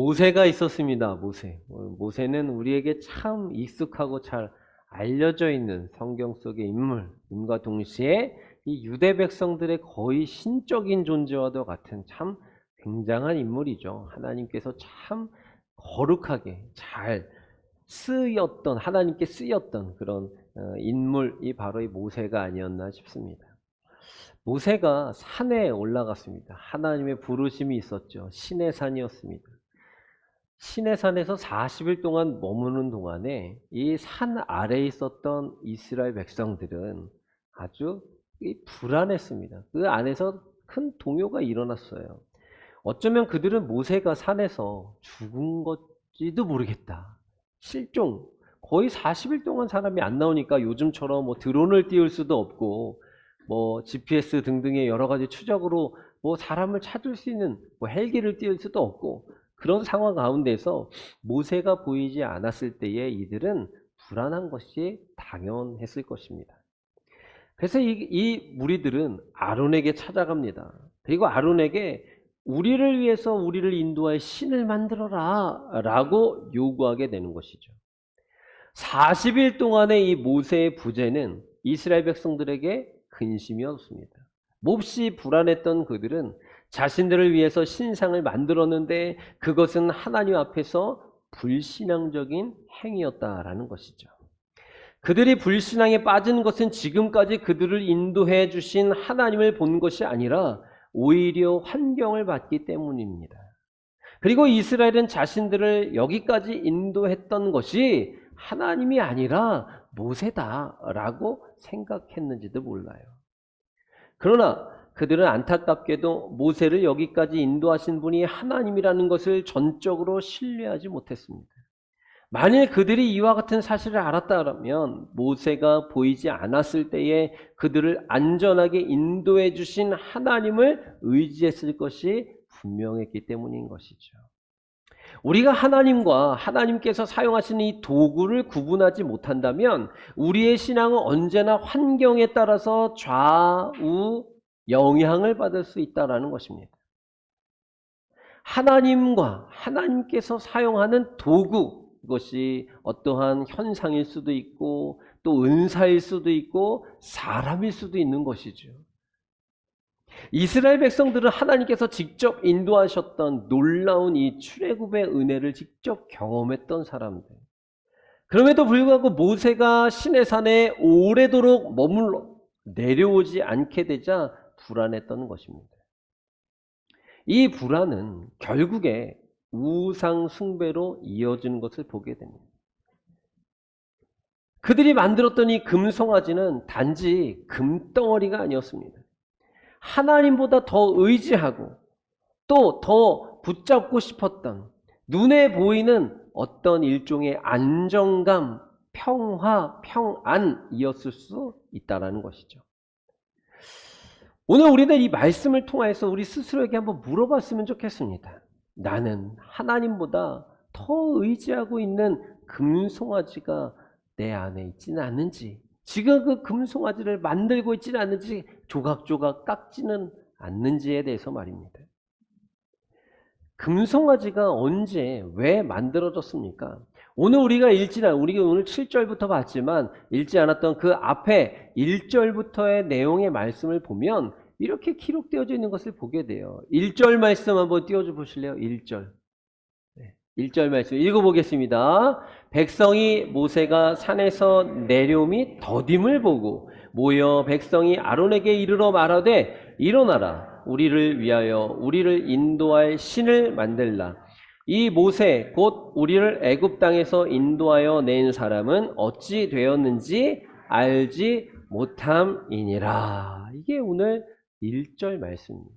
모세가 있었습니다. 모세는 우리에게 참 익숙하고 잘 알려져 있는 성경 속의 인물임과 동시에 이 유대 백성들의 거의 신적인 존재와도 같은 참 굉장한 인물이죠. 하나님께서 참 거룩하게 잘 하나님께 쓰였던 그런 인물이 바로 이 모세가 아니었나 싶습니다. 모세가 산에 올라갔습니다. 하나님의 부르심이 있었죠. 시내 산이었습니다. 시내산에서 40일 동안 머무는 동안에 이 산 아래에 있었던 이스라엘 백성들은 아주 불안했습니다. 그 안에서 큰 동요가 일어났어요. 어쩌면 그들은 모세가 산에서 죽은 건지도 모르겠다. 실종. 거의 40일 동안 사람이 안 나오니까 요즘처럼 뭐 드론을 띄울 수도 없고 뭐 GPS 등등의 여러 가지 추적으로 뭐 사람을 찾을 수 있는 뭐 헬기를 띄울 수도 없고 그런 상황 가운데서 모세가 보이지 않았을 때에 이들은 불안한 것이 당연했을 것입니다. 그래서 이 무리들은 아론에게 찾아갑니다. 그리고 아론에게 우리를 위해서 우리를 인도할 신을 만들어라 라고 요구하게 되는 것이죠. 40일 동안의 이 모세의 부재는 이스라엘 백성들에게 근심이었습니다. 몹시 불안했던 그들은 자신들을 위해서 신상을 만들었는데 그것은 하나님 앞에서 불신앙적인 행위였다라는 것이죠. 그들이 불신앙에 빠진 것은 지금까지 그들을 인도해 주신 하나님을 본 것이 아니라 오히려 환경을 봤기 때문입니다. 그리고 이스라엘은 자신들을 여기까지 인도했던 것이 하나님이 아니라 모세다라고 생각했는지도 몰라요. 그러나 그들은 안타깝게도 모세를 여기까지 인도하신 분이 하나님이라는 것을 전적으로 신뢰하지 못했습니다. 만일 그들이 이와 같은 사실을 알았다면 모세가 보이지 않았을 때에 그들을 안전하게 인도해 주신 하나님을 의지했을 것이 분명했기 때문인 것이죠. 우리가 하나님과 하나님께서 사용하시는 이 도구를 구분하지 못한다면 우리의 신앙은 언제나 환경에 따라서 좌우 영향을 받을 수 있다는 것입니다. 하나님과 하나님께서 사용하는 도구, 이것이 어떠한 현상일 수도 있고 또 은사일 수도 있고 사람일 수도 있는 것이죠. 이스라엘 백성들은 하나님께서 직접 인도하셨던 놀라운 이 출애굽의 은혜를 직접 경험했던 사람들. 그럼에도 불구하고 모세가 시내산에 오래도록 머물러 내려오지 않게 되자 불안했던 것입니다. 이 불안은 결국에 우상 숭배로 이어지는 것을 보게 됩니다. 그들이 만들었던 이 금송아지는 단지 금덩어리가 아니었습니다. 하나님보다 더 의지하고 또 더 붙잡고 싶었던 눈에 보이는 어떤 일종의 안정감, 평화, 평안이었을 수 있다는 것이죠. 오늘 우리는 이 말씀을 통해서 우리 스스로에게 한번 물어봤으면 좋겠습니다. 나는 하나님보다 더 의지하고 있는 금송아지가 내 안에 있지는 않는지, 지금 그 금송아지를 만들고 있지는 않는지, 조각조각 깎지는 않는지에 대해서 말입니다. 금송아지가 언제 왜 만들어졌습니까? 오늘 우리가 우리가 오늘 7절부터 봤지만 읽지 않았던 그 앞에 1절부터의 내용의 말씀을 보면 이렇게 기록되어져 있는 것을 보게 돼요. 1절 말씀 한번 띄워줘 보실래요? 1절. 1절 말씀 읽어보겠습니다. 백성이 모세가 산에서 내려옴이 더딤을 보고 모여 백성이 아론에게 이르러 말하되 일어나라 우리를 위하여 우리를 인도할 신을 만들라. 이 모세 곧 우리를 애굽 땅에서 인도하여 낸 사람은 어찌 되었는지 알지 못함이니라. 이게 오늘 1절 말씀입니다.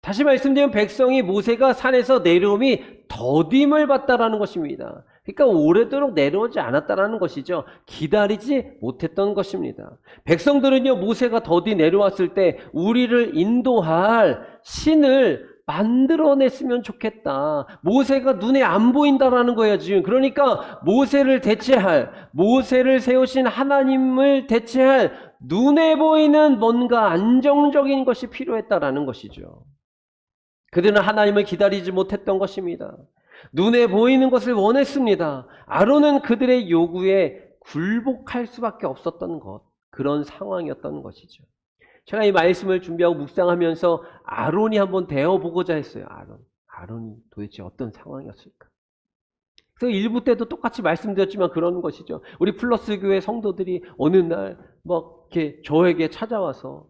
다시 말씀드리면 백성이 모세가 산에서 내려옴이 더딤을 받다라는 것입니다. 그러니까 오래도록 내려오지 않았다라는 것이죠. 기다리지 못했던 것입니다. 백성들은요, 모세가 더디 내려왔을 때 우리를 인도할 신을 만들어냈으면 좋겠다. 모세가 눈에 안 보인다라는 거예요, 지금. 그러니까 모세를 세우신 하나님을 대체할 눈에 보이는 뭔가 안정적인 것이 필요했다라는 것이죠. 그들은 하나님을 기다리지 못했던 것입니다. 눈에 보이는 것을 원했습니다. 아론은 그들의 요구에 굴복할 수밖에 없었던 것, 그런 상황이었던 것이죠. 제가 이 말씀을 준비하고 묵상하면서 아론이 한번 되어보고자 했어요. 아론이 도대체 어떤 상황이었을까? 그래서 일부 때도 똑같이 말씀드렸지만 그런 것이죠. 우리 플러스 교회 성도들이 어느 날 막 이렇게 저에게 찾아와서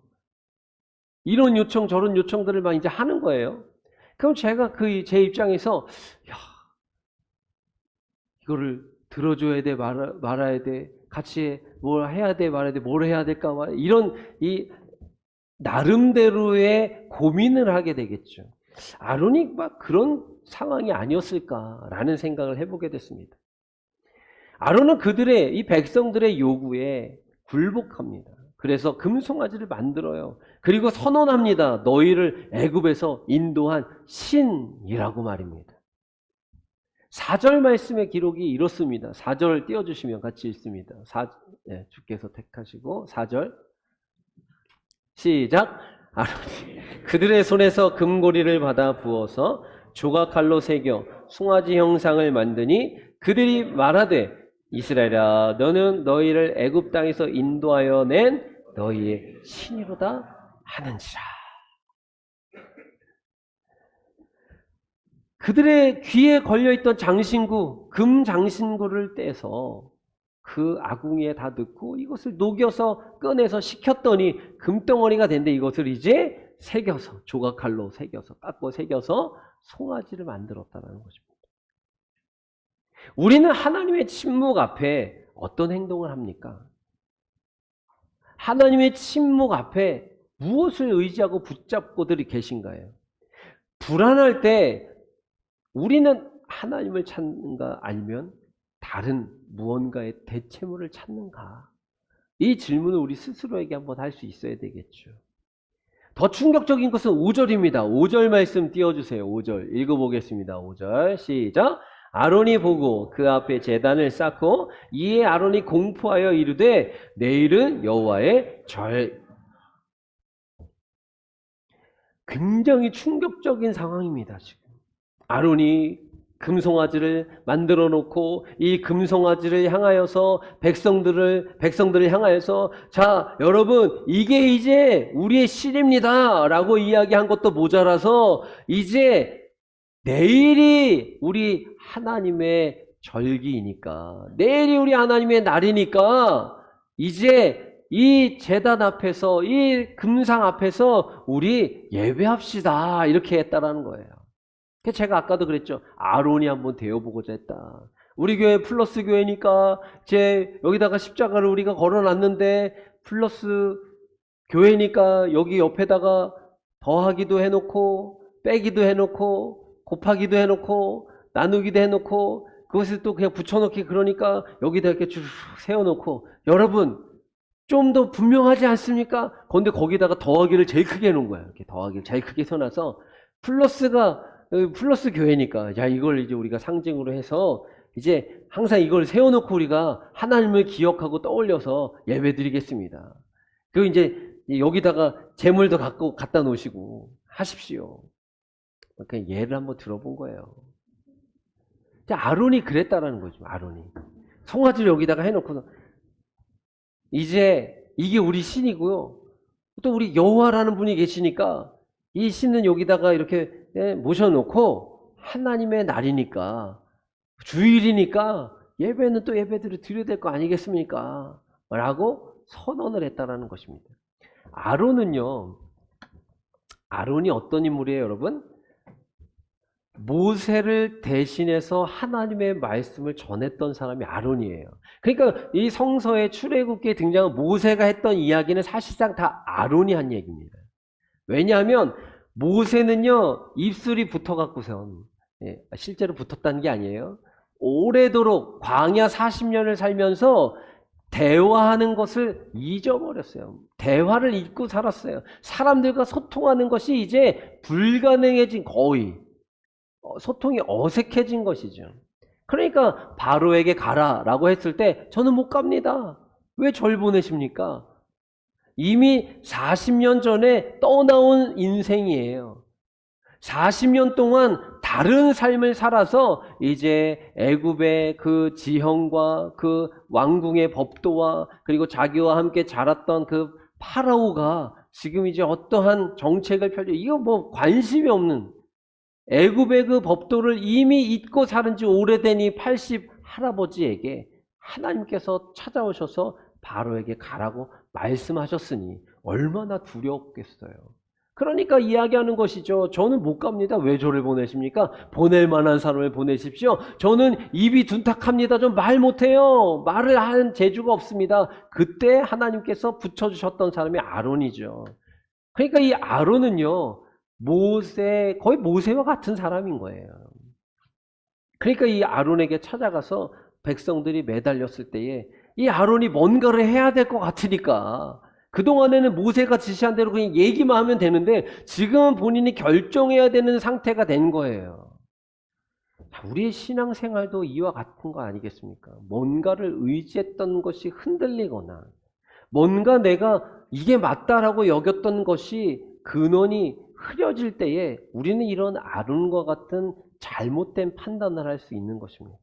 이런 요청 저런 요청들을 막 이제 하는 거예요. 그럼 제가 제 입장에서 야, 이거를 들어줘야 돼 말아야 돼 같이 뭘 해야 돼 말아야 돼 뭘 해야 될까 이런 이 나름대로의 고민을 하게 되겠죠. 아론이 막 그런 상황이 아니었을까라는 생각을 해보게 됐습니다. 아론은 그들의 이 백성들의 요구에 굴복합니다. 그래서 금송아지를 만들어요. 그리고 선언합니다. 너희를 애굽에서 인도한 신이라고 말입니다. 4절 말씀의 기록이 이렇습니다. 4절 띄워주시면 같이 읽습니다. 주께서 택하시고 4절 시작. 아론이 그들의 손에서 금고리를 받아 부어서 조각칼로 새겨 송아지 형상을 만드니 그들이 말하되 이스라엘아 너는 너희를 애굽 땅에서 인도하여 낸 너희의 신이로다 하는지라. 그들의 귀에 걸려있던 장신구, 금 장신구를 떼서 그 아궁이에 다 넣고 이것을 녹여서 꺼내서 식혔더니 금덩어리가 된데 이것을 이제 새겨서 조각칼로 새겨서 깎고 새겨서 송아지를 만들었다는 것입니다. 우리는 하나님의 침묵 앞에 어떤 행동을 합니까? 하나님의 침묵 앞에 무엇을 의지하고 붙잡고들이 계신가요? 불안할 때 우리는 하나님을 찾는가 아니면 다른 무언가의 대체물을 찾는가? 이 질문을 우리 스스로에게 한번 할 수 있어야 되겠죠. 더 충격적인 것은 5절입니다. 5절 말씀 띄워주세요. 5절 읽어보겠습니다. 5절 시작. 아론이 보고 그 앞에 제단을 쌓고 이에 아론이 공포하여 이르되 내일은 여호와의 절. 굉장히 충격적인 상황입니다. 지금 아론이 금송아지를 만들어 놓고 이 금송아지를 향하여서 백성들을 향하여서 자 여러분 이게 이제 우리의 신입니다 라고 이야기한 것도 모자라서 이제 내일이 우리 하나님의 절기이니까 내일이 우리 하나님의 날이니까 이제 이 제단 앞에서 이 금상 앞에서 우리 예배합시다 이렇게 했다라는 거예요. 제가 아까도 그랬죠. 아론이 한번 되어보고자 했다. 우리 교회 플러스 교회니까 여기다가 십자가를 우리가 걸어놨는데 플러스 교회니까 여기 옆에다가 더하기도 해놓고 빼기도 해놓고 곱하기도 해놓고 나누기도 해놓고 그것을 또 그냥 붙여놓기 그러니까 여기다 이렇게 쭉 세워놓고 여러분 좀 더 분명하지 않습니까? 그런데 거기다가 더하기를 제일 크게 해놓은 거예요. 이렇게 더하기를 제일 크게 써놔서 플러스 교회니까 야 이걸 이제 우리가 상징으로 해서 이제 항상 이걸 세워놓고 우리가 하나님을 기억하고 떠올려서 예배드리겠습니다. 그리고 이제 여기다가 재물도 갖다 놓으시고 하십시오. 그냥 예를 한번 들어본 거예요. 아론이 그랬다라는 거죠. 아론이 송아지를 여기다가 해놓고 이제 이게 우리 신이고요. 또 우리 여호와라는 분이 계시니까 이 신은 여기다가 이렇게 모셔놓고 하나님의 날이니까 주일이니까 예배는 또 예배들을 드려야 될 거 아니겠습니까? 라고 선언을 했다라는 것입니다. 아론이 어떤 인물이에요, 여러분? 모세를 대신해서 하나님의 말씀을 전했던 사람이 아론이에요. 그러니까 이 성서의 출애굽기에 등장한 모세가 했던 이야기는 사실상 다 아론이 한 얘기입니다. 왜냐하면 모세는요 입술이 붙어갖고선 실제로 붙었다는 게 아니에요. 오래도록 광야 40년을 살면서 대화하는 것을 잊어버렸어요. 대화를 잊고 살았어요. 사람들과 소통하는 것이 이제 불가능해진 거의 소통이 어색해진 것이죠. 그러니까 바로에게 가라라고 했을 때 저는 못 갑니다. 왜 절 보내십니까? 이미 40년 전에 떠나온 인생이에요. 40년 동안 다른 삶을 살아서 이제 애굽의 그 지형과 그 왕궁의 법도와 그리고 자기와 함께 자랐던 그 파라오가 지금 이제 어떠한 정책을 펼쳐, 이거 뭐 관심이 없는, 애굽의 그 법도를 이미 잊고 사는 지 오래되니 80 할아버지에게 하나님께서 찾아오셔서 바로에게 가라고 말씀하셨으니 얼마나 두렵겠어요. 그러니까 이야기하는 것이죠. 저는 못 갑니다. 왜 저를 보내십니까? 보낼 만한 사람을 보내십시오. 저는 입이 둔탁합니다. 좀 말 못해요. 말을 하는 재주가 없습니다. 그때 하나님께서 붙여주셨던 사람이 아론이죠. 그러니까 이 아론은요, 거의 모세와 같은 사람인 거예요. 그러니까 이 아론에게 찾아가서 백성들이 매달렸을 때에 이 아론이 뭔가를 해야 될 것 같으니까, 그동안에는 모세가 지시한 대로 그냥 얘기만 하면 되는데 지금은 본인이 결정해야 되는 상태가 된 거예요. 우리의 신앙생활도 이와 같은 거 아니겠습니까? 뭔가를 의지했던 것이 흔들리거나 뭔가 내가 이게 맞다라고 여겼던 것이 근원이 흐려질 때에 우리는 이런 아론과 같은 잘못된 판단을 할 수 있는 것입니다.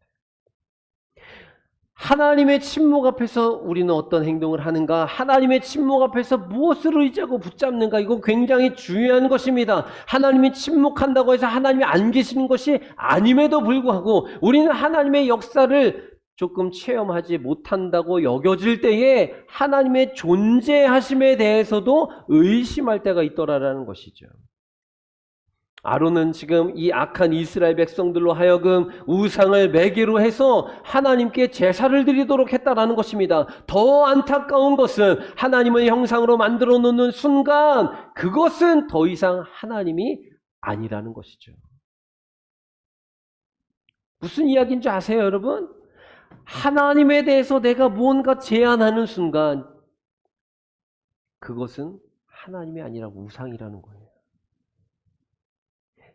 하나님의 침묵 앞에서 우리는 어떤 행동을 하는가? 하나님의 침묵 앞에서 무엇을 의지하고 붙잡는가? 이건 굉장히 중요한 것입니다. 하나님이 침묵한다고 해서 하나님이 안 계시는 것이 아님에도 불구하고 우리는 하나님의 역사를 조금 체험하지 못한다고 여겨질 때에 하나님의 존재하심에 대해서도 의심할 때가 있더라라는 것이죠. 아론은 지금 이 악한 이스라엘 백성들로 하여금 우상을 매개로 해서 하나님께 제사를 드리도록 했다라는 것입니다. 더 안타까운 것은 하나님의 형상으로 만들어 놓는 순간 그것은 더 이상 하나님이 아니라는 것이죠. 무슨 이야기인지 아세요, 여러분? 하나님에 대해서 내가 무언가 제안하는 순간 그것은 하나님이 아니라 우상이라는 거예요.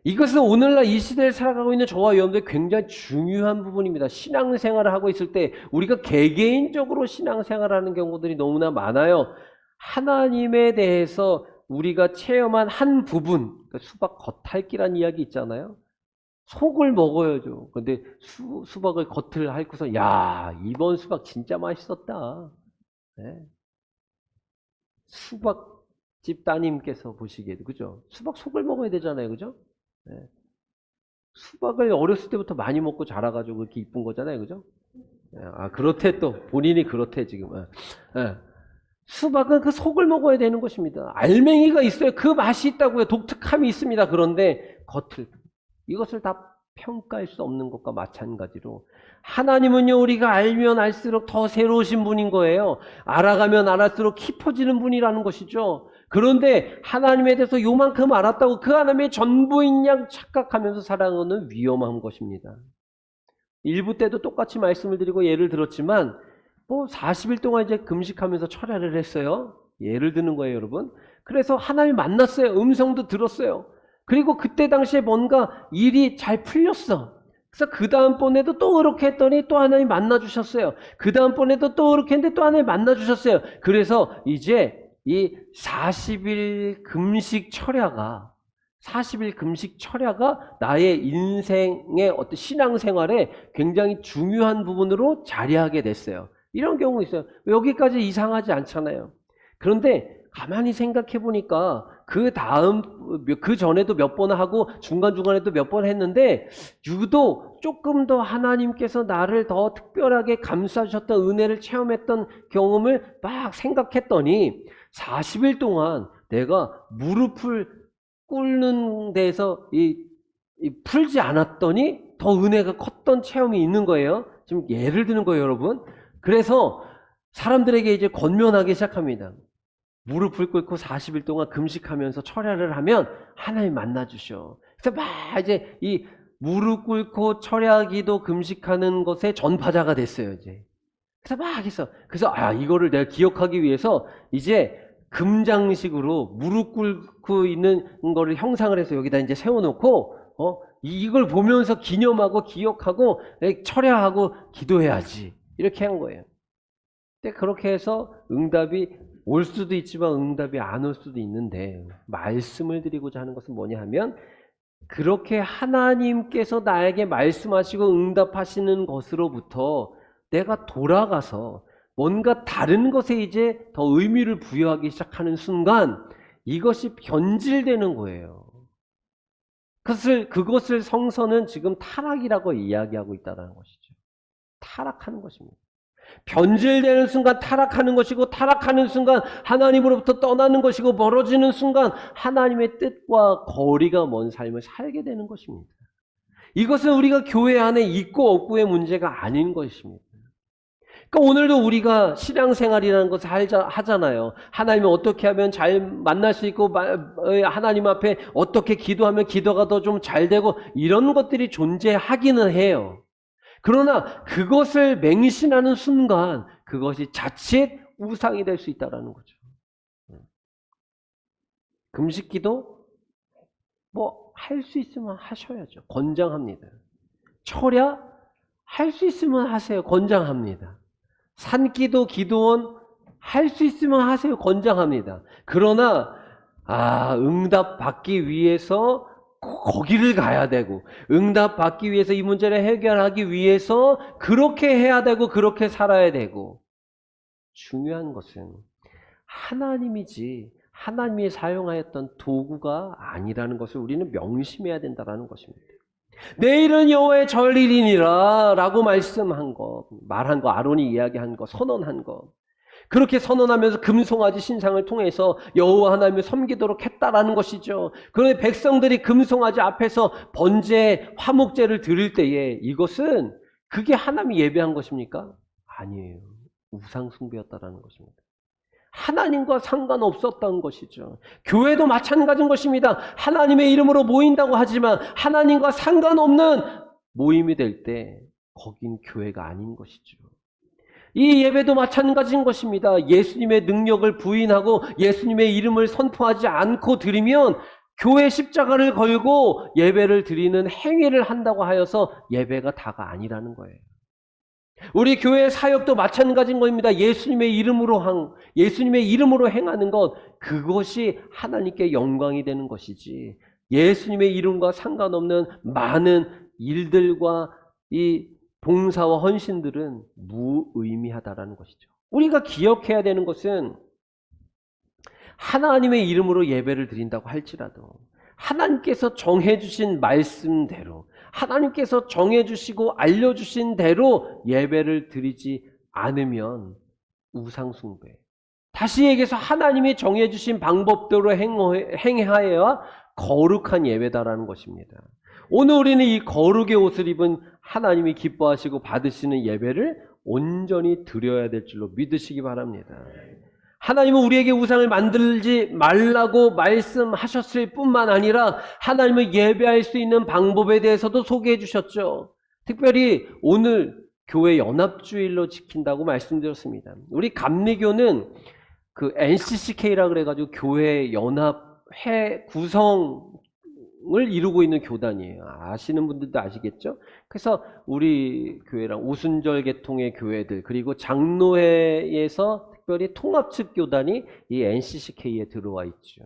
이것은 오늘날 이 시대를 살아가고 있는 저와 여러분들 굉장히 중요한 부분입니다. 신앙생활을 하고 있을 때 우리가 개개인적으로 신앙생활을 하는 경우들이 너무나 많아요. 하나님에 대해서 우리가 체험한 한 부분, 수박 겉핥기란 이야기 있잖아요. 속을 먹어야죠. 근데 수박을 겉을 핥고서 야, 이번 수박 진짜 맛있었다. 네. 수박집 따님께서 보시기에도, 그죠? 수박 속을 먹어야 되잖아요, 그죠? 네. 수박을 어렸을 때부터 많이 먹고 자라가지고 그렇게 이쁜 거잖아요, 그죠? 네. 아, 그렇대, 또 본인이 그렇대 지금. 네. 수박은 그 속을 먹어야 되는 것입니다. 알맹이가 있어요. 그 맛이 있다고요. 독특함이 있습니다. 그런데 겉을, 이것을 다 평가할 수 없는 것과 마찬가지로 하나님은요, 우리가 알면 알수록 더 새로우신 분인 거예요. 알아가면 알았을록 깊어지는 분이라는 것이죠. 그런데 하나님에 대해서 요만큼 알았다고 그 하나님의 전부인 양 착각하면서 살아가는 위험한 것입니다. 일부 때도 똑같이 말씀을 드리고 예를 들었지만 40일 동안 이제 금식하면서 철야를 했어요. 예를 드는 거예요, 여러분. 그래서 하나님 만났어요. 음성도 들었어요. 그리고 그때 당시에 뭔가 일이 잘 풀렸어. 그래서 그 다음번에도 또 그렇게 했더니 또 하나님 만나주셨어요. 그 다음번에도 또 그렇게 했는데 또 하나님 만나주셨어요. 그래서 이제 이 40일 금식 철야가 나의 인생의 어떤 신앙생활에 굉장히 중요한 부분으로 자리하게 됐어요. 이런 경우 있어요. 여기까지 이상하지 않잖아요. 그런데 가만히 생각해 보니까 그 전에도 몇 번 하고 중간중간에도 몇 번 했는데 유독 조금 더 하나님께서 나를 더 특별하게 감싸주셨던 은혜를 체험했던 경험을 막 생각했더니 40일 동안 내가 무릎을 꿇는 데서 풀지 않았더니 더 은혜가 컸던 체험이 있는 거예요. 지금 예를 드는 거예요, 여러분. 그래서 사람들에게 이제 권면하기 시작합니다. 무릎을 꿇고 40일 동안 금식하면서 철야를 하면 하나님 만나주셔. 그래서 막 이제 이 무릎 꿇고 철야기도 금식하는 것의 전파자가 됐어요, 이제. 그래서 막 했어. 그래서 이거를 내가 기억하기 위해서 이제 금장식으로 무릎 꿇고 있는 거를 형상을 해서 여기다 이제 세워놓고 이걸 보면서 기념하고 기억하고 철야하고 기도해야지. 이렇게 한 거예요. 근데 그렇게 해서 응답이 올 수도 있지만 응답이 안 올 수도 있는데 말씀을 드리고자 하는 것은 뭐냐 하면 그렇게 하나님께서 나에게 말씀하시고 응답하시는 것으로부터 내가 돌아가서 뭔가 다른 것에 이제 더 의미를 부여하기 시작하는 순간 이것이 변질되는 거예요. 그것을 성서는 지금 타락이라고 이야기하고 있다는 것이죠. 타락하는 것입니다. 변질되는 순간 타락하는 것이고, 타락하는 순간 하나님으로부터 떠나는 것이고, 멀어지는 순간 하나님의 뜻과 거리가 먼 삶을 살게 되는 것입니다. 이것은 우리가 교회 안에 있고 없고의 문제가 아닌 것입니다. 그러니까 오늘도 우리가 신앙생활이라는 것을 하잖아요. 하나님을 어떻게 하면 잘 만날 수 있고, 하나님 앞에 어떻게 기도하면 기도가 더 좀 잘 되고, 이런 것들이 존재하기는 해요. 그러나 그것을 맹신하는 순간 그것이 자칫 우상이 될 수 있다는 거죠. 금식기도 뭐 할 수 있으면 하셔야죠. 권장합니다. 철야 할 수 있으면 하세요. 권장합니다. 산기도 기도원 할 수 있으면 하세요. 권장합니다. 그러나 응답 받기 위해서 거기를 가야 되고, 응답 받기 위해서 이 문제를 해결하기 위해서 그렇게 해야 되고 그렇게 살아야 되고, 중요한 것은 하나님이지 하나님이 사용하였던 도구가 아니라는 것을 우리는 명심해야 된다는 것입니다. 내일은 여호와의 절일이니라 라고 말한 거, 아론이 이야기한 거, 선언한 거, 그렇게 선언하면서 금송아지 신상을 통해서 여호와 하나님을 섬기도록 했다라는 것이죠. 그런데 백성들이 금송아지 앞에서 번제, 화목제를 드릴 때에 이것은 그게 하나님이 예배한 것입니까? 아니에요. 우상 숭배였다라는 것입니다. 하나님과 상관없었던 것이죠. 교회도 마찬가지인 것입니다. 하나님의 이름으로 모인다고 하지만 하나님과 상관없는 모임이 될 때 거긴 교회가 아닌 것이죠. 이 예배도 마찬가지인 것입니다. 예수님의 능력을 부인하고 예수님의 이름을 선포하지 않고 드리면 교회 십자가를 걸고 예배를 드리는 행위를 한다고 하여서 예배가 다가 아니라는 거예요. 우리 교회 사역도 마찬가지인 겁니다. 예수님의 이름으로 행하는 것, 그것이 하나님께 영광이 되는 것이지, 예수님의 이름과 상관없는 많은 일들과 이 봉사와 헌신들은 무의미하다라는 것이죠. 우리가 기억해야 되는 것은 하나님의 이름으로 예배를 드린다고 할지라도 하나님께서 정해주신 말씀대로, 하나님께서 정해주시고 알려주신 대로 예배를 드리지 않으면 우상숭배, 다시 얘기해서 하나님이 정해주신 방법대로 행하여야 거룩한 예배다라는 것입니다. 오늘 우리는 이 거룩의 옷을 입은 하나님이 기뻐하시고 받으시는 예배를 온전히 드려야 될 줄로 믿으시기 바랍니다. 하나님은 우리에게 우상을 만들지 말라고 말씀하셨을 뿐만 아니라 하나님을 예배할 수 있는 방법에 대해서도 소개해 주셨죠. 특별히 오늘 교회 연합주일로 지킨다고 말씀드렸습니다. 우리 감리교는 그 NCCK라 그래가지고 교회 연합회 구성을 이루고 있는 교단이에요. 아시는 분들도 아시겠죠? 그래서 우리 교회랑 오순절 계통의 교회들, 그리고 장로회에서 특별히 통합측 교단이 이 NCCK에 들어와 있죠.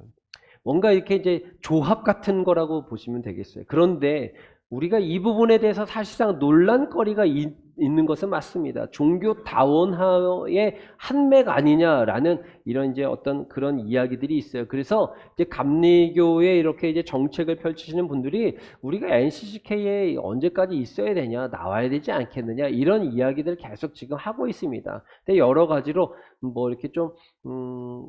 뭔가 이렇게 이제 조합 같은 거라고 보시면 되겠어요. 그런데 우리가 이 부분에 대해서 사실상 논란거리가 있는 것은 맞습니다. 종교 다원화의 한맥 아니냐라는 이런 이제 어떤 그런 이야기들이 있어요. 그래서 이제 감리교에 이렇게 이제 정책을 펼치시는 분들이 우리가 NCCK에 언제까지 있어야 되냐, 나와야 되지 않겠느냐, 이런 이야기들을 계속 지금 하고 있습니다. 근데 여러 가지로 뭐 이렇게 좀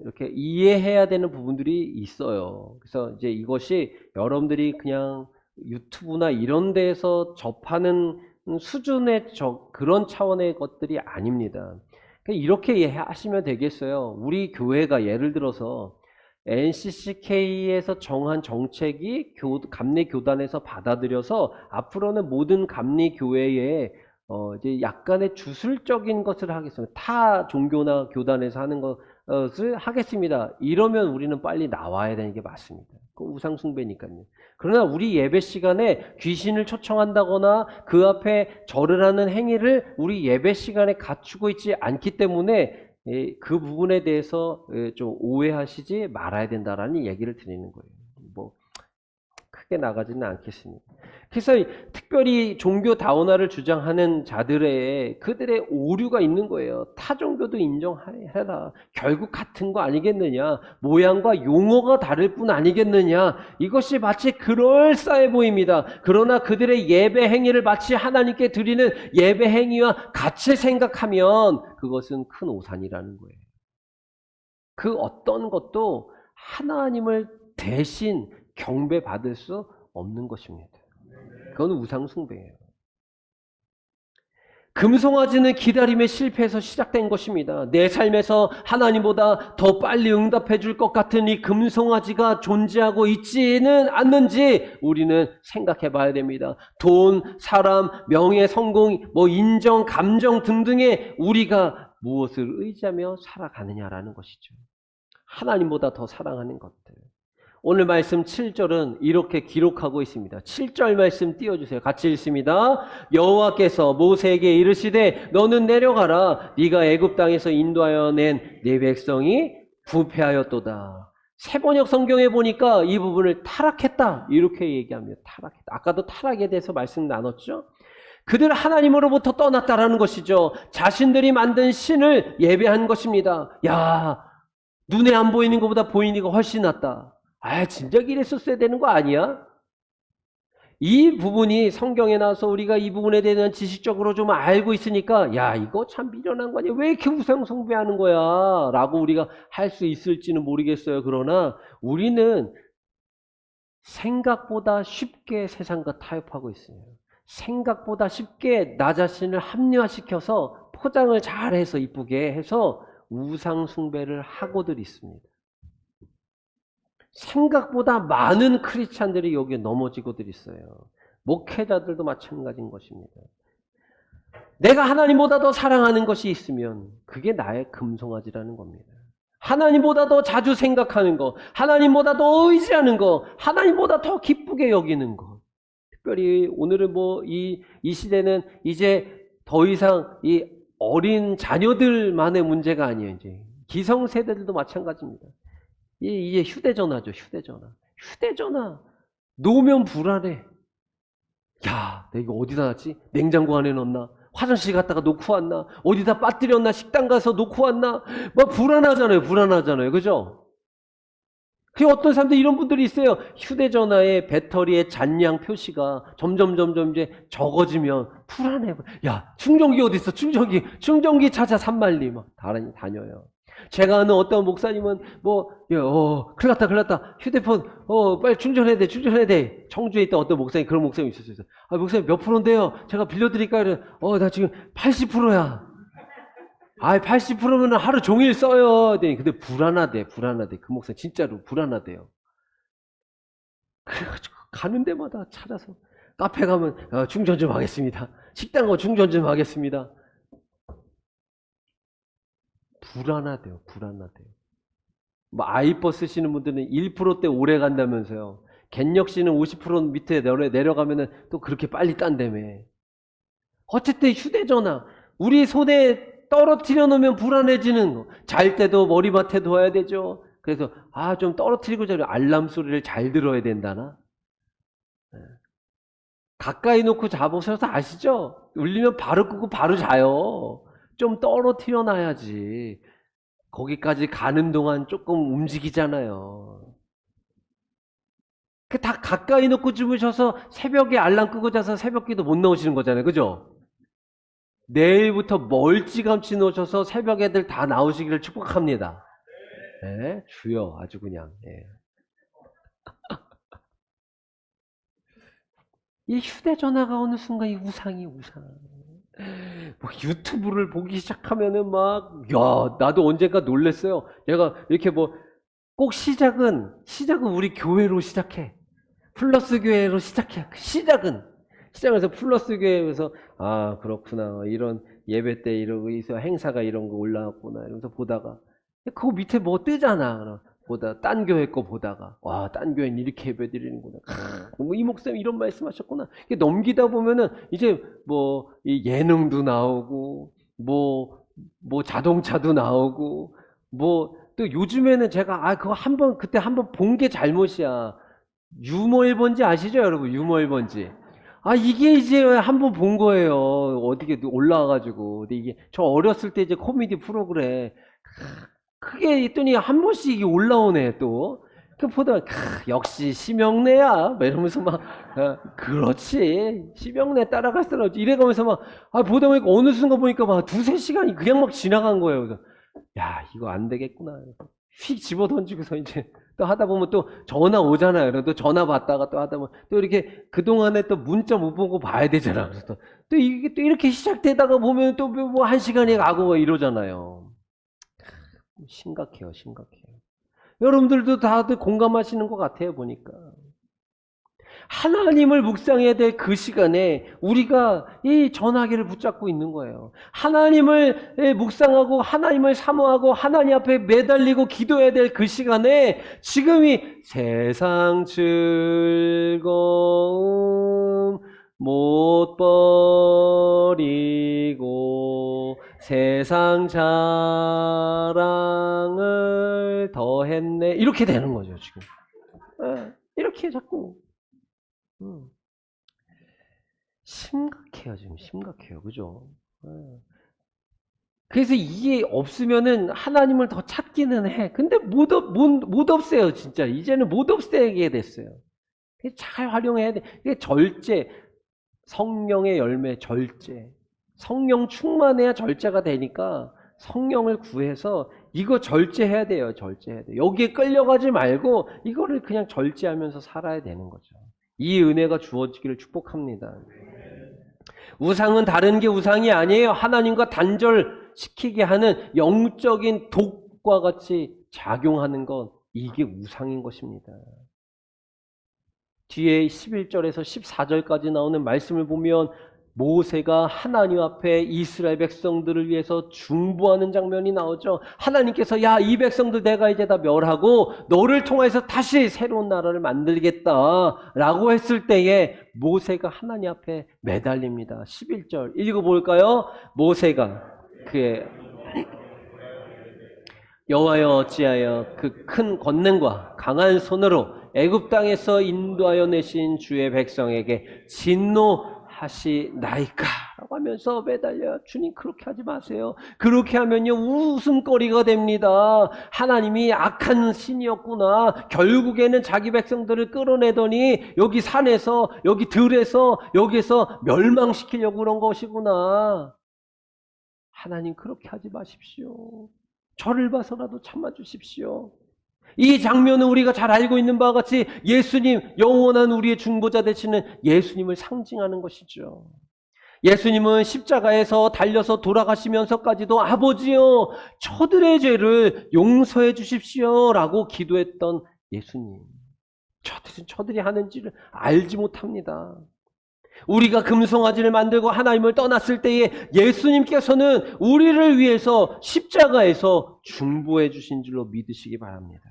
이렇게 이해해야 되는 부분들이 있어요. 그래서 이제 이것이 여러분들이 그냥 유튜브나 이런 데에서 접하는 수준의 그런 차원의 것들이 아닙니다. 이렇게 이해하시면 되겠어요. 우리 교회가 예를 들어서 NCCK에서 정한 정책이 감리 교단에서 받아들여서 앞으로는 모든 감리 교회에 이제 약간의 주술적인 것을 하겠습니다. 타 종교나 교단에서 하는 것을 하겠습니다. 이러면 우리는 빨리 나와야 되는 게 맞습니다. 그 우상숭배니까요. 그러나 우리 예배 시간에 귀신을 초청한다거나 그 앞에 절을 하는 행위를 우리 예배 시간에 갖추고 있지 않기 때문에 그 부분에 대해서 좀 오해하시지 말아야 된다라는 얘기를 드리는 거예요. 뭐 크게 나가지는 않겠습니다. 그래서 특별히 종교 다원화를 주장하는 자들의 그들의 오류가 있는 거예요. 타 종교도 인정해라. 결국 같은 거 아니겠느냐. 모양과 용어가 다를 뿐 아니겠느냐. 이것이 마치 그럴싸해 보입니다. 그러나 그들의 예배 행위를 마치 하나님께 드리는 예배 행위와 같이 생각하면 그것은 큰 오산이라는 거예요. 그 어떤 것도 하나님을 대신 경배받을 수 없는 것입니다. 그건 우상숭배예요. 금송아지는 기다림의 실패에서 시작된 것입니다. 내 삶에서 하나님보다 더 빨리 응답해 줄 것 같은 이 금송아지가 존재하고 있지는 않는지 우리는 생각해 봐야 됩니다. 돈, 사람, 명예, 성공, 인정, 감정 등등에 우리가 무엇을 의지하며 살아가느냐라는 것이죠. 하나님보다 더 사랑하는 것들. 오늘 말씀 7절은 이렇게 기록하고 있습니다. 7절 말씀 띄워주세요. 같이 읽습니다. 여호와께서 모세에게 이르시되 너는 내려가라. 네가 애굽 땅에서 인도하여 낸 네 백성이 부패하였도다. 새번역 성경에 보니까 이 부분을 타락했다 이렇게 얘기합니다. 타락했다. 아까도 타락에 대해서 말씀 나눴죠. 그들 하나님으로부터 떠났다라는 것이죠. 자신들이 만든 신을 예배한 것입니다. 야, 눈에 안 보이는 것보다 보이는 게 훨씬 낫다. 진짜 이랬었어야 되는 거 아니야? 이 부분이 성경에 나와서 우리가 이 부분에 대한 지식적으로 좀 알고 있으니까 야, 이거 참 미련한 거 아니야? 왜 이렇게 우상 숭배하는 거야? 라고 우리가 할 수 있을지는 모르겠어요. 그러나 우리는 생각보다 쉽게 세상과 타협하고 있어요. 생각보다 쉽게 나 자신을 합리화시켜서 포장을 잘해서 이쁘게 해서 우상 숭배를 하고들 있습니다. 생각보다 많은 크리스찬들이 여기에 넘어지고들 있어요. 목회자들도 마찬가지인 것입니다. 내가 하나님보다 더 사랑하는 것이 있으면 그게 나의 금송아지라는 겁니다. 하나님보다 더 자주 생각하는 거, 하나님보다 더 의지하는 거, 하나님보다 더 기쁘게 여기는 거. 특별히 오늘은 이 시대는 이제 더 이상 이 어린 자녀들만의 문제가 아니에요. 이제 기성세대들도 마찬가지입니다. 이게 휴대전화죠. 휴대전화 놓으면 불안해. 야, 내가 어디다 놨지? 냉장고 안에 넣었나? 화장실 갔다가 놓고 왔나? 어디다 빠뜨렸나? 식당 가서 놓고 왔나? 불안하잖아요. 그죠? 그 어떤 사람들 이런 분들이 있어요. 휴대전화의 배터리의 잔량 표시가 점점 이제 적어지면 불안해. 야, 충전기 어디 있어? 충전기 찾아 산만리 막 다녀요. 제가 아는 어떤 목사님은 큰일 났다. 휴대폰 빨리 충전해야 돼. 청주에 있던 어떤 목사님, 그런 목사님이 있었어요. 목사님 몇 프로인데요? 제가 빌려드릴까요? 나 지금 80%야. 80%면 하루 종일 써요. 근데 불안하대. 그 목사님 진짜로 불안하대요. 그래가지고 가는 데마다 찾아서 카페 가면 충전 좀 하겠습니다. 식당 가면 충전 좀 하겠습니다. 불안하대요. 아이버 쓰시는 분들은 1%대 오래 간다면서요. 갤럭시는 50% 밑에 내려가면은 또 그렇게 빨리 딴다며. 어쨌든 휴대전화 우리 손에 떨어뜨려 놓으면 불안해지는 거. 잘 때도 머리맡에 둬야 되죠. 그래서 좀 떨어뜨리고 자요. 알람 소리를 잘 들어야 된다나. 가까이 놓고 잡으셔서 아시죠? 울리면 바로 끄고 바로 자요. 좀 떨어뜨려 놔야지. 거기까지 가는 동안 조금 움직이잖아요. 다 가까이 놓고 주무셔서 새벽에 알람 끄고 자서 새벽기도 못 나오시는 거잖아요. 그죠? 내일부터 멀찌감치 놓으셔서 새벽 애들 다 나오시기를 축복합니다. 네, 주여 아주 그냥. 네. 이 휴대전화가 어느 순간 이 우상이 우상. 유튜브를 보기 시작하면은 나도 언젠가 놀랬어요. 얘가 이렇게 꼭 시작은 우리 교회로 시작해. 플러스 교회로 시작해. 시작해서 플러스 교회에서 그렇구나. 이런 예배 때 이러고 행사가 이런 거 올라왔구나. 이러면서 보다가 그 밑에 뜨잖아. 딴 교회 거 보다가 딴 교회는 이렇게 예배 드리는구나. 이 목사님 이런 말씀하셨구나. 넘기다 보면은 이제 이 예능도 나오고 자동차도 나오고 또 요즘에는 제가 그거 그때 한번 본 게 잘못이야. 유머 1번지 아시죠, 여러분? 유머 1번지. 아, 이게 이제 한번 본 거예요. 어디게 올라와가지고. 근데 이게 저 어렸을 때 이제 코미디 프로그램 크게 했더니 한 번씩 이게 올라오네, 또. 그 보다가, 역시 심형래야. 막 이러면서 막, 그렇지. 심형래 따라갈 사람 없지. 이래가면서 막, 보다 보니까 어느 순간 보니까 막 두세 시간이 그냥 막 지나간 거예요. 그래서, 야, 이거 안 되겠구나. 휙 집어 던지고서 이제 또 하다 보면 또 전화 오잖아요. 그래도 전화 받다가 또 하다 보면 또 이렇게 그동안에 또 문자 못 보고 봐야 되잖아. 그래서 또 이게 또 이렇게 시작되다가 보면 또 뭐 한 시간이 가고 이러잖아요. 심각해요, 심각해요. 여러분들도 다들 공감하시는 것 같아요, 보니까. 하나님을 묵상해야 될 그 시간에 우리가 이 전화기를 붙잡고 있는 거예요. 하나님을 묵상하고 하나님을 사모하고 하나님 앞에 매달리고 기도해야 될 그 시간에 지금이 세상 즐거움 못 버리고 세상 자랑을 더했네, 이렇게 되는 거죠 지금. 이렇게 자꾸 심각해요, 지금 심각해요, 그죠? 그래서 이게 없으면은 하나님을 더 찾기는 해. 근데 못 없애요, 진짜. 이제는 못 없애게 됐어요. 잘 활용해야 돼. 이게 절제, 성령의 열매, 절제. 성령 충만해야 절제가 되니까 성령을 구해서 이거 절제해야 돼요, 절제해야 돼요. 여기에 끌려가지 말고 이거를 그냥 절제하면서 살아야 되는 거죠. 이 은혜가 주어지기를 축복합니다. 우상은 다른 게 우상이 아니에요. 하나님과 단절시키게 하는 영적인 독과 같이 작용하는 것, 이게 우상인 것입니다. 뒤에 11절에서 14절까지 나오는 말씀을 보면 모세가 하나님 앞에 이스라엘 백성들을 위해서 중보하는 장면이 나오죠. 하나님께서 야, 이 백성들 내가 이제 다 멸하고 너를 통해서 다시 새로운 나라를 만들겠다라고 했을 때에 모세가 하나님 앞에 매달립니다. 11절 읽어볼까요? 모세가 그의 여호와여 어찌하여 그 큰 권능과 강한 손으로 애굽 땅에서 인도하여 내신 주의 백성에게 진노하시나이까? 라고 하면서 매달려. 주님, 그렇게 하지 마세요. 그렇게 하면요 웃음거리가 됩니다. 하나님이 악한 신이었구나. 결국에는 자기 백성들을 끌어내더니 여기 산에서, 여기 들에서, 여기서 멸망시키려고 그런 것이구나. 하나님, 그렇게 하지 마십시오. 저를 봐서라도 참아주십시오. 이 장면은 우리가 잘 알고 있는 바와 같이 예수님, 영원한 우리의 중보자 되시는 예수님을 상징하는 것이죠. 예수님은 십자가에서 달려서 돌아가시면서까지도 아버지여, 저들의 죄를 용서해 주십시오 라고 기도했던 예수님. 저들이 하는지를 알지 못합니다. 우리가 금송아지를 만들고 하나님을 떠났을 때에 예수님께서는 우리를 위해서 십자가에서 중보해 주신 줄로 믿으시기 바랍니다.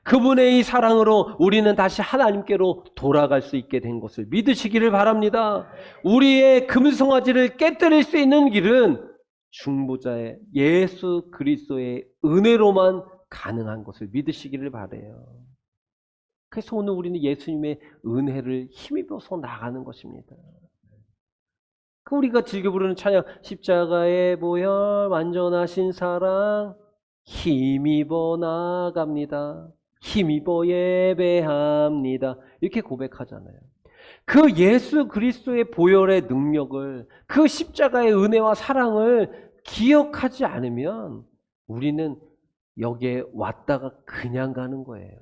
그분의 이 사랑으로 우리는 다시 하나님께로 돌아갈 수 있게 된 것을 믿으시기를 바랍니다. 우리의 금송아지를 깨뜨릴 수 있는 길은 중보자의 예수 그리스도의 은혜로만 가능한 것을 믿으시기를 바라요. 그래서 오늘 우리는 예수님의 은혜를 힘입어서 나가는 것입니다. 우리가 즐겨 부르는 찬양, 십자가의 보혈 완전하신 사랑 힘입어 나갑니다. 힘입어 예배합니다. 이렇게 고백하잖아요. 그 예수 그리스도의 보혈의 능력을, 그 십자가의 은혜와 사랑을 기억하지 않으면 우리는 여기에 왔다가 그냥 가는 거예요.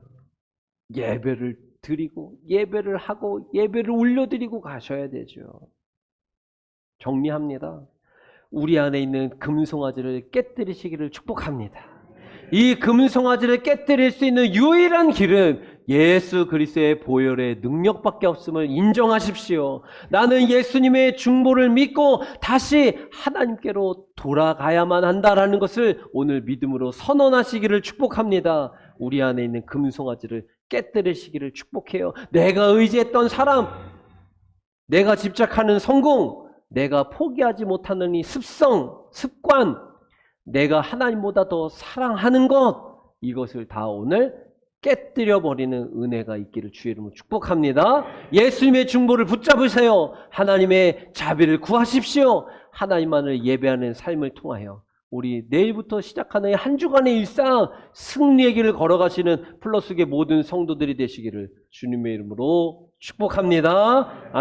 예배를 드리고 예배를 하고 예배를 올려드리고 가셔야 되죠. 정리합니다. 우리 안에 있는 금송아지를 깨뜨리시기를 축복합니다. 이 금송아지를 깨뜨릴 수 있는 유일한 길은 예수 그리스도의 보혈의 능력밖에 없음을 인정하십시오. 나는 예수님의 중보를 믿고 다시 하나님께로 돌아가야만 한다라는 것을 오늘 믿음으로 선언하시기를 축복합니다. 우리 안에 있는 금송아지를 깨뜨리시기를 축복해요. 내가 의지했던 사람, 내가 집착하는 성공, 내가 포기하지 못하는 이 습성, 습관, 내가 하나님보다 더 사랑하는 것, 이것을 다 오늘 깨뜨려 버리는 은혜가 있기를 주의 이름으로 축복합니다. 예수님의 중보를 붙잡으세요. 하나님의 자비를 구하십시오. 하나님만을 예배하는 삶을 통하여 우리 내일부터 시작하는 한 주간의 일상 승리의 길을 걸어가시는 플러스의 모든 성도들이 되시기를 주님의 이름으로 축복합니다.